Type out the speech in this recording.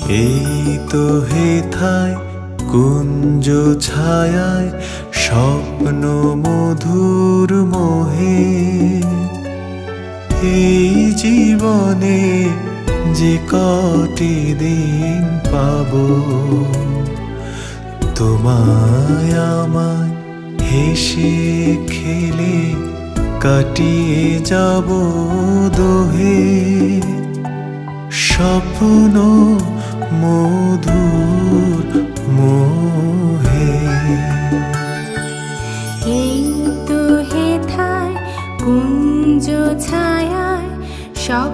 এই তো হেথায় কুঞ্জ ছায়ায় স্বপ্ন মধুর মোহে, এই জীবনে যে কটি দিন পাবো, তোমায় আমায় হেসে খেলে কাটিয়ে যাব দোহে। স্বপ্ন মধুর মোহে। এই তো হেথায় কুঞ্জ ছায়ায় স্বপ্ন